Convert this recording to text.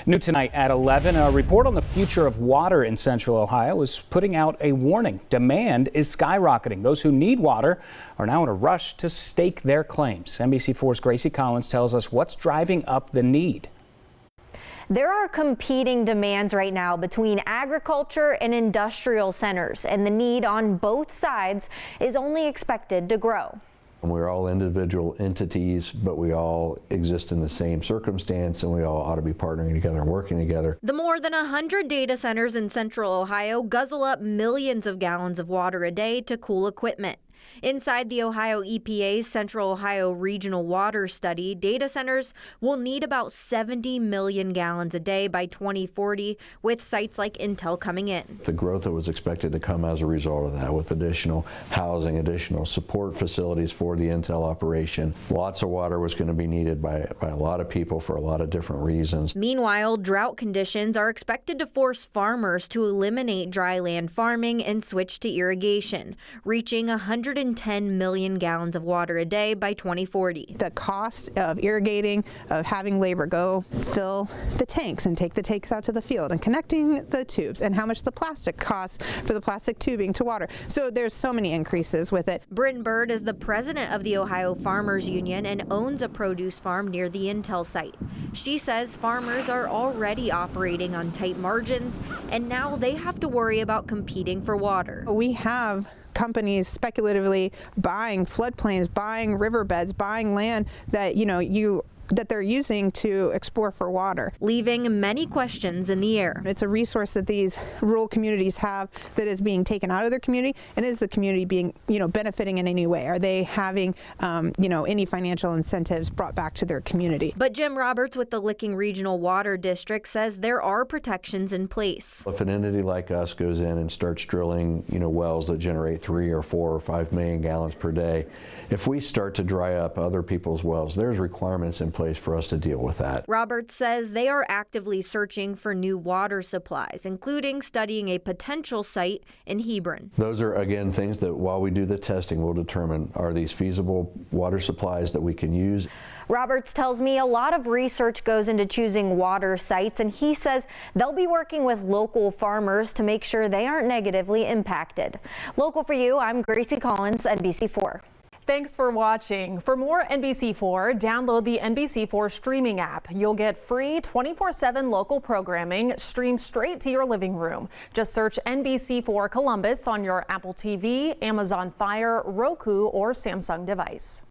New tonight at 11, a report on the future of water in Central Ohio is putting out a warning. Demand is skyrocketing. Those who need water are now in a rush to stake their claims. NBC4's Gracie Collins tells us what's driving up the need. There are competing demands right now between agriculture and industrial centers, and the need on both sides is only expected to grow. We're all individual entities, but we all exist in the same circumstance, and we all ought to be partnering together and working together. The more than 100 data centers in Central Ohio guzzle up millions of gallons of water a day to cool equipment. Inside the Ohio EPA's Central Ohio Regional Water Study, data centers will need about 70 million gallons a day by 2040, with sites like Intel coming in. The growth that was expected to come as a result of that, with additional housing, additional support facilities for the Intel operation. Lots of water was going to be needed by a lot of people for a lot of different reasons. Meanwhile, drought conditions are expected to force farmers to eliminate dry land farming and switch to irrigation, reaching 110 million gallons of water a day by 2040. The cost of irrigating, of having labor go fill the tanks and take the tanks out to the field and connecting the tubes, and how much the plastic costs for the plastic tubing to water. So there's so many increases with it. Bryn Bird is the president of the Ohio Farmers Union and owns a produce farm near the Intel site. She says farmers are already operating on tight margins, and now they have to worry about competing for water. We have companies speculatively buying floodplains, buying riverbeds, buying land that that they're using to explore for water, leaving many questions in the air. It's a resource that these rural communities have that is being taken out of their community, and is the community being, benefiting in any way? Are they having, any financial incentives brought back to their community? But Jim Roberts with the Licking Regional Water District says there are protections in place. If an entity like us goes in and starts drilling, wells that generate 3 or 4 or 5 million gallons per day, if we start to dry up other people's wells, there's requirements in place for us to deal with that. Roberts says they are actively searching for new water supplies, including studying a potential site in Hebron. Those are, again, things that while we do the testing, we'll determine, are these feasible water supplies that we can use? Roberts tells me a lot of research goes into choosing water sites, and he says they'll be working with local farmers to make sure they aren't negatively impacted. Local for you, I'm Gracie Collins, NBC4. Thanks for watching. For more NBC4, download the NBC4 streaming app. You'll get free 24/7 local programming streamed straight to your living room. Just search NBC4 Columbus on your Apple TV, Amazon Fire, Roku, or Samsung device.